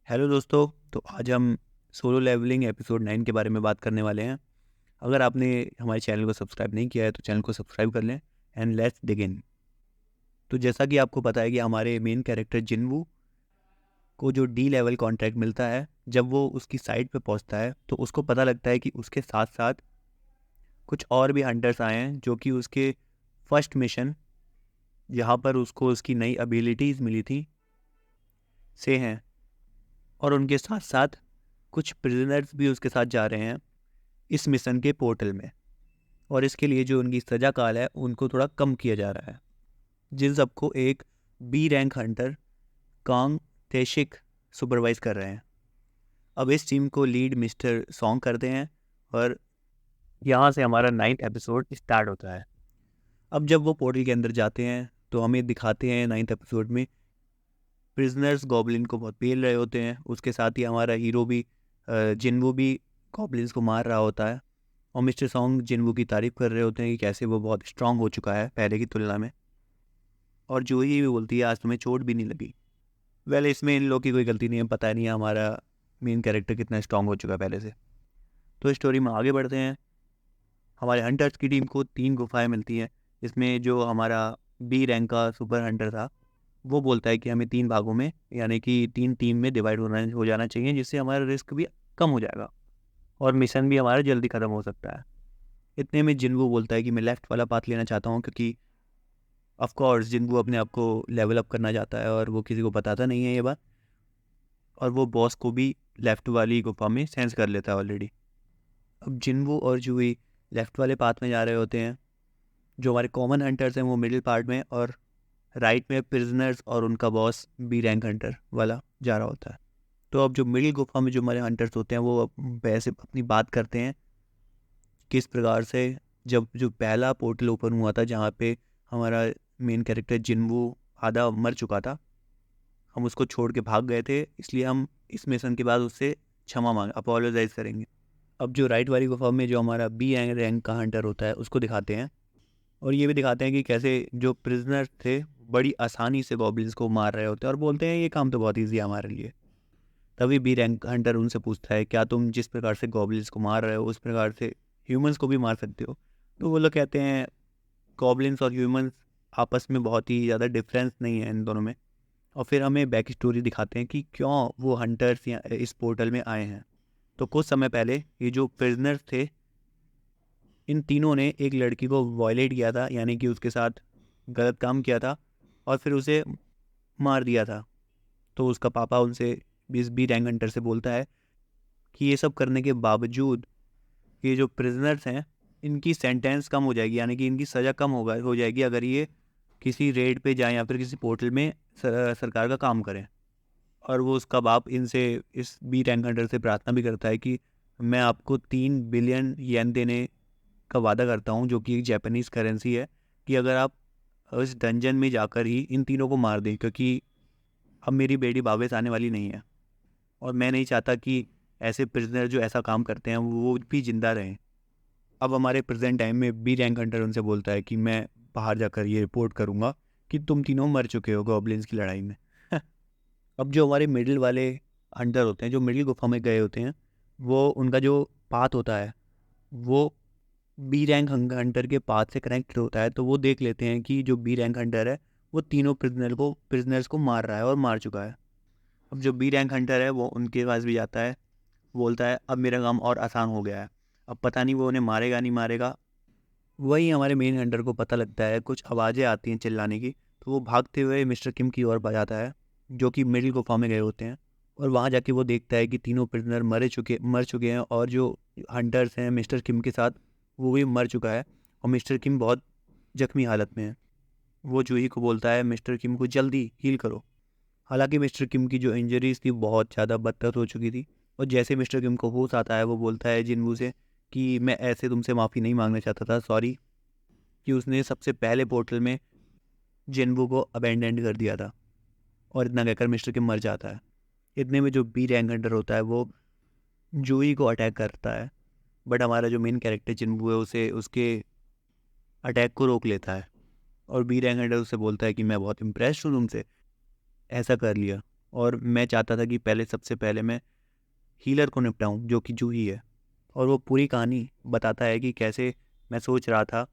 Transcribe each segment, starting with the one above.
Hello दोस्तों। तो आज हम सोलो लेवलिंग एपिसोड 9 के बारे में बात करने वाले हैं। अगर आपने हमारे चैनल को सब्सक्राइब नहीं किया है तो चैनल को सब्सक्राइब कर लें एंड लेट्स बिगिन। तो जैसा कि आपको पता है कि हमारे मेन कैरेक्टर जिनवू को जो डी लेवल कॉन्ट्रैक्ट मिलता है, जब वो उसकी साइड पे पहुंचता है तो उसको पता लगता है कि उसके साथ साथ कुछ और भी हंटर्स आए हैं जो कि उसके फर्स्ट मिशन, जहाँ पर उसको उसकी नई एबिलिटीज़ मिली थी, से हैं। और उनके साथ साथ कुछ प्रिजनर्स भी उसके साथ जा रहे हैं इस मिशन के पोर्टल में। और इसके लिए जो उनकी सजा काल है उनको थोड़ा कम किया जा रहा है। जिन सबको एक B rank hunter Kang Taeshik supervise कर रहे हैं। अब इस टीम को लीड मिस्टर सॉन्ग करते हैं और यहाँ से हमारा 9th एपिसोड स्टार्ट होता है। अब जब वो पोर्टल के अंदर जाते हैं तो हमें दिखाते हैं 9th एपिसोड में प्रिजनर्स गॉबलिन को बहुत पेल रहे होते हैं। उसके साथ ही हमारा हीरो भी जिनवू भी गॉबलिन्स को मार रहा होता है। और मिस्टर सॉन्ग जिनवू की तारीफ कर रहे होते हैं कि कैसे वो बहुत स्ट्रांग हो चुका है पहले की तुलना में। और जूही भी बोलती है आज तुम्हें चोट भी नहीं लगी। इसमें इन लोग की कोई गलती नहीं है, पता नहीं है हमारा मेन कैरेक्टर कितना स्ट्रांग हो चुका है पहले से। तो स्टोरी में आगे बढ़ते हैं। हमारे हंटर्स की टीम को 3 गुफाएं मिलती हैं। इसमें जो हमारा बी रैंक का सुपर हंटर था वो बोलता है कि हमें 3 भागों में यानी कि 3 टीम में डिवाइड हो जाना चाहिए, जिससे हमारा रिस्क भी कम हो जाएगा और मिशन भी हमारा जल्दी ख़त्म हो सकता है। इतने में जिनवू बोलता है कि मैं लेफ़्ट वाला पाथ लेना चाहता हूँ, क्योंकि ऑफ कोर्स जिनवू अपने आप को लेवल अप करना चाहता है और वो किसी को बताता नहीं है ये बात। और वो बॉस को भी लेफ़्ट वाली गुफा में सेंस कर लेता है ऑलरेडी। अब जिनवू और जूही लेफ़्ट वाले पाथ में जा रहे होते हैं। जो हमारे कॉमन हंटर्स हैं वो मिडिल पार्ट में, और राइट में प्रिजनर्स और उनका बॉस बी रैंक हंटर वाला जा रहा होता है। तो अब जो मिडिल गुफा में जो हमारे हंटर्स होते हैं वो वैसे अपनी बात करते हैं किस प्रकार से जब जो पहला पोर्टल ओपन हुआ था जहाँ पे हमारा मेन कैरेक्टर जिनवू आधा मर चुका था, हम उसको छोड़ के भाग गए थे, इसलिए हम इस मिशन के बाद उससे क्षमा मांग अपोलोजाइज करेंगे। अब जो राइट वाली गुफा में जो हमारा बी रैंक का हंटर होता है उसको दिखाते हैं। और ये भी दिखाते हैं कि कैसे जो प्रिजनर थे बड़ी आसानी से गॉब्लिन्स को मार रहे होते हैं, और बोलते हैं ये काम तो बहुत ईजी है हमारे लिए। तभी बी रैंक हंटर उनसे पूछता है क्या तुम जिस प्रकार से गॉब्लिन्स को मार रहे हो उस प्रकार से ह्यूमंस को भी मार सकते हो। तो वो लोग कहते हैं गॉब्लिन्स और ह्यूमंस आपस में बहुत ही ज़्यादा डिफरेंस नहीं है इन दोनों में। और फिर हमें बैक स्टोरी दिखाते हैं कि क्यों वो हंटर्स या इस पोर्टल में आए हैं। तो कुछ समय पहले ये जो प्रिजनर्स थे, इन तीनों ने एक लड़की को वॉयलेट किया था, यानी कि उसके साथ गलत काम किया था और फिर उसे मार दिया था। तो उसका पापा उनसे इस बी रैंक हंटर से बोलता है कि ये सब करने के बावजूद ये जो प्रिजनर्स हैं इनकी सेंटेंस कम हो जाएगी, यानी कि इनकी सज़ा कम हो जाएगी अगर ये किसी रेड पे जाएं या फिर किसी पोर्टल में सरकार का काम करें। और वो उसका बाप इनसे इस बी रैंक हंटर से प्रार्थना भी करता है कि मैं आपको 3 बिलियन येन देने का वादा करता हूँ, जो कि एक जापानीज़ करेंसी है, कि अगर आप उस डंजन में जाकर ही इन तीनों को मार दें, क्योंकि अब मेरी बेटी वापस आने वाली नहीं है और मैं नहीं चाहता कि ऐसे प्रिजनर जो ऐसा काम करते हैं वो भी जिंदा रहें। अब हमारे प्रेजेंट टाइम में बी रैंक हंटर उनसे बोलता है कि मैं बाहर जाकर ये रिपोर्ट करूँगा कि तुम तीनों मर चुके हो गॉब्लिन्स की लड़ाई में। अब जो हमारे मिडिल वाले हंटर होते हैं जो मिडिल गुफा में गए होते हैं, वो उनका जो पाथ होता है वो बी रैंक हंटर के पाथ से कनेक्ट होता है। तो वो देख लेते हैं कि जो बी रैंक हंटर है वो तीनों प्रिजनर्स को मार रहा है और मार चुका है। अब जो बी रैंक हंटर है वो उनके पास भी जाता है, बोलता है अब मेरा काम और आसान हो गया है, अब पता नहीं वो उन्हें मारेगा नहीं मारेगा। वही हमारे मेन हंटर को पता लगता है, कुछ आवाज़ें आती हैं चिल्लाने की, तो वो भागते हुए मिस्टर किम की ओर जाता है जो कि मिडिल गुफा में गए होते हैं। और वहाँ जाके वो देखता है कि तीनों प्रिजनर मर चुके हैं, और जो हंटर्स हैं मिस्टर किम के साथ वो भी मर चुका है और मिस्टर किम बहुत जख्मी हालत में है। वो जूही को बोलता है मिस्टर किम को जल्दी हील करो। हालांकि मिस्टर किम की जो इंजरीज थी बहुत ज़्यादा बदतर हो चुकी थी। और जैसे मिस्टर किम को होश आता है वो बोलता है जिनवू से कि मैं ऐसे तुमसे माफ़ी नहीं मांगना चाहता था, सॉरी, कि उसने सबसे पहले पोर्टल में जिनवू को अबेंडेंड कर दिया था। और इतना कहकर मिस्टर किम मर जाता है। इतने में जो बी रैंक हंटर होता है वो जूही को अटैक करता है, बट हमारा जो मेन कैरेक्टर जिनवू है उसे उसके अटैक को रोक लेता है। और बी रैंक हंटर उससे बोलता है कि मैं बहुत इम्प्रेस्ड हूँ तुमसे, ऐसा कर लिया। और मैं चाहता था कि सबसे पहले मैं हीलर को निपटाऊं जो कि जूही है। और वो पूरी कहानी बताता है कि कैसे मैं सोच रहा था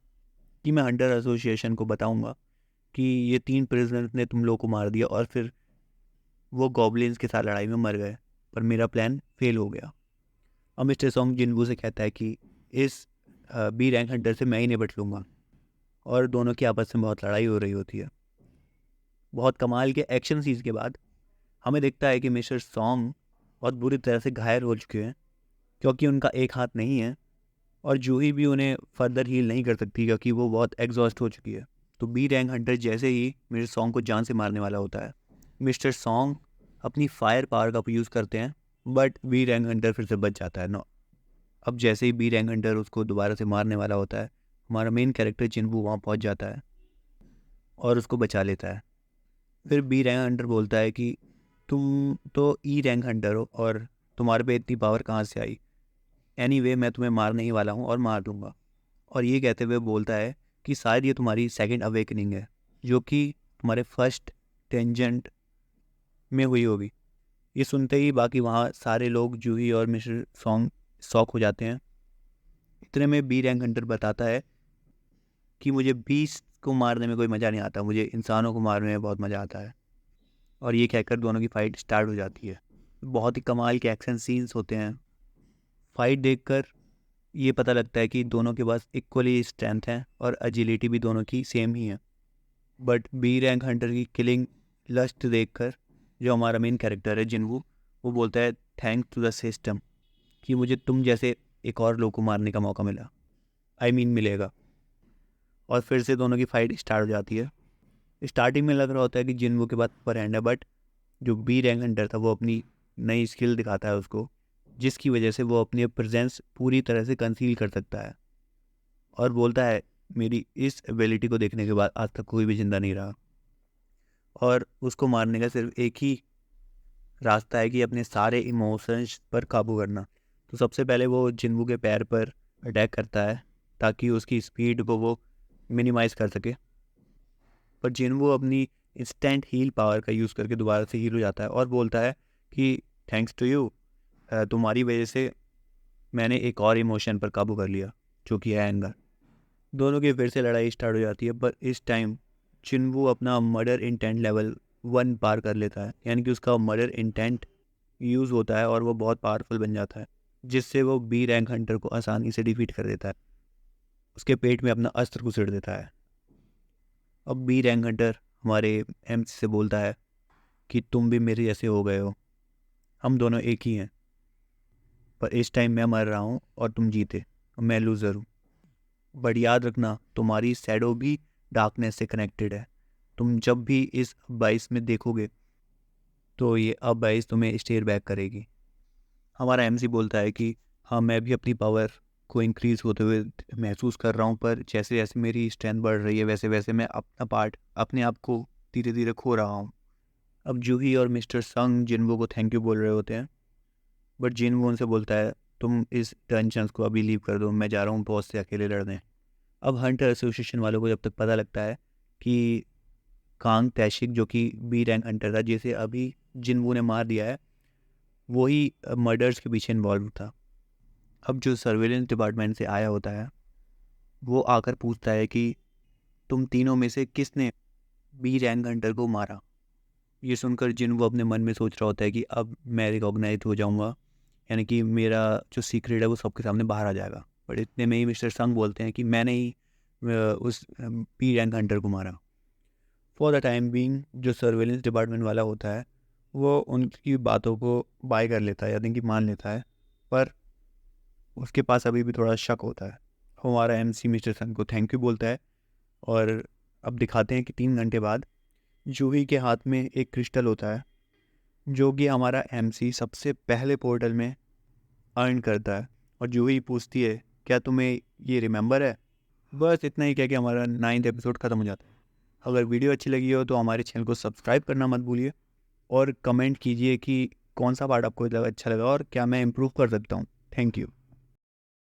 कि मैं हंटर एसोसिएशन को बताऊंगा कि ये 3 प्रिजनर्स ने तुम लोग को मार दिया और फिर वो गॉब्लिन्स के साथ लड़ाई में मर गए, पर मेरा प्लान फेल हो गया। और मिस्टर सॉन्ग जिनवू से कहता है कि इस बी रैंक हंटर से मैं ही निपट लूँगा। और दोनों की आपस में बहुत लड़ाई हो रही होती है। बहुत कमाल के एक्शन सीन्स के बाद हमें दिखता है कि मिस्टर सॉन्ग बहुत बुरी तरह से घायल हो चुके हैं क्योंकि उनका एक हाथ नहीं है, और जूही भी उन्हें फर्दर हील नहीं कर सकती क्योंकि वो बहुत एग्जॉस्ट हो चुकी है। तो बी रैंक हंटर जैसे ही मिस्टर सॉन्ग को जान से मारने वाला होता है, मिस्टर सॉन्ग अपनी फायर पावर का यूज़ करते हैं, बट बी रैंक हंटर फिर से बच जाता है। नो, अब जैसे ही बी रैंक हंटर उसको दोबारा से मारने वाला होता है, हमारा मेन कैरेक्टर जिनवू वहाँ पहुँच जाता है और उसको बचा लेता है। फिर बी रैंक हंटर बोलता है कि तुम तो ई रैंक हंटर हो और तुम्हारे पे इतनी पावर कहाँ से आई? एनीवे मैं तुम्हें मारने ही वाला हूँ और मार दूंगा। और ये कहते हुए बोलता है कि शायद ये तुम्हारी सेकंड अवेकनिंग है जो कि तुम्हारे फर्स्ट टेंजेंट में हुई होगी। ये सुनते ही बाकी वहाँ सारे लोग जूही और मिस्टर सॉन्ग शॉक हो जाते हैं। इतने में बी रैंक हंटर बताता है कि मुझे बीस्ट को मारने में कोई मज़ा नहीं आता, मुझे इंसानों को मारने में बहुत मज़ा आता है। और ये कहकर दोनों की फ़ाइट स्टार्ट हो जाती है। बहुत ही कमाल के एक्शन सीन्स होते हैं। फाइट देखकर ये पता लगता है कि दोनों के पास इक्वली स्ट्रेंथ है और एजिलिटी भी दोनों की सेम ही है। बट बी रैंक हंटर की किलिंग लस्ट देखकर जो हमारा मेन कैरेक्टर है जिनवू, वो बोलता है थैंक्स टू द सिस्टम कि मुझे तुम जैसे एक और लोग को मारने का मौका मिला, मिलेगा। और फिर से दोनों की फाइट स्टार्ट हो जाती है। स्टार्टिंग में लग रहा होता है कि जिनवू के पास अपर हैंड है, बट जो बी रैंक हंटर था वो अपनी नई स्किल दिखाता है उसको, जिसकी वजह से वो अपनी प्रेजेंस पूरी तरह से कंसील कर सकता है। और बोलता है मेरी इस एबिलिटी को देखने के बाद आज तक कोई भी जिंदा नहीं रहा, और उसको मारने का सिर्फ एक ही रास्ता है कि अपने सारे इमोशंस पर काबू करना। तो सबसे पहले वो जिनवू के पैर पर अटैक करता है ताकि उसकी स्पीड को वो मिनिमाइज कर सके। पर जिनवू अपनी इंस्टेंट हील पावर का यूज़ करके दोबारा से हील हो जाता है और बोलता है कि थैंक्स टू यू, तुम्हारी वजह से मैंने एक और इमोशन पर काबू कर लिया जो कि है एंगर। दोनों की फिर से लड़ाई स्टार्ट हो जाती है, पर इस टाइम चिनवू अपना मर्डर इंटेंट लेवल 1 पार कर लेता है, यानी कि उसका मर्डर इंटेंट यूज़ होता है और वो बहुत पावरफुल बन जाता है, जिससे वो बी रैंक हंटर को आसानी से डिफीट कर देता है, उसके पेट में अपना अस्त्र घुसेड़ देता है। अब बी रैंक हंटर हमारे एमसी से बोलता है कि तुम भी मेरे जैसे हो गए हो, हम दोनों एक ही हैं, पर इस टाइम मैं मर रहा हूँ और तुम जीते और मैं लूज़र हूँ। बट याद रखना तुम्हारी शैडो भी डार्कनेस से कनेक्टेड है, तुम जब भी इस 22 में देखोगे तो ये अब 22 तुम्हें स्टेयर बैक करेगी। हमारा एमसी बोलता है कि हाँ, मैं भी अपनी पावर को इंक्रीज होते हुए महसूस कर रहा हूँ, पर जैसे जैसे मेरी स्ट्रेंथ बढ़ रही है वैसे वैसे मैं अपना पार्ट अपने आप को धीरे धीरे खो रहा हूँ। अब जूही और मिस्टर संग जिनवो को थैंक यू बोल रहे होते हैं, बट जिनवो उनसे बोलता है तुम इस टेंशन को अभी लीव कर दो, मैं जा रहा हूँ बॉस से अकेले लड़ने। अब हंटर एसोसिएशन वालों को जब तक पता लगता है कि कांग तैशिक जो कि बी रैंक हंटर था जिसे अभी जिनवू ने मार दिया है, वही मर्डर्स के पीछे इन्वॉल्व था। अब जो सर्वेलेंस डिपार्टमेंट से आया होता है वो आकर पूछता है कि तुम तीनों में से किसने बी रैंक हंटर को मारा। ये सुनकर जिनवू अपने मन में सोच रहा होता है कि अब मैं रिकॉग्नाइज हो जाऊंगा, यानी कि मेरा जो सीक्रेट है वो सबके सामने बाहर आ जाएगा। बट इतने में ही मिस्टर संग बोलते हैं कि मैंने ही उस बी रैंक हंटर को मारा। फॉर द टाइम बीइंग जो सर्वेलेंस डिपार्टमेंट वाला होता है वो उनकी बातों को बाय कर लेता है, यानी कि मान लेता है, पर उसके पास अभी भी थोड़ा शक होता है। हमारा एमसी मिस्टर संग को थैंक यू बोलता है, और अब दिखाते हैं कि 3 घंटे बाद जूही के हाथ में एक क्रिस्टल होता है जो कि हमारा एमसी सबसे पहले पोर्टल में अर्न करता है। और जूही पूछती है क्या तुम्हें ये रिमेंबर है। बस इतना ही कह के हमारा 9th एपिसोड ख़त्म हो जाता है। अगर वीडियो अच्छी लगी हो तो हमारे चैनल को सब्सक्राइब करना मत भूलिए, और कमेंट कीजिए कि कौन सा पार्ट आपको अच्छा लगा और क्या मैं इम्प्रूव कर सकता हूँ। Thank you.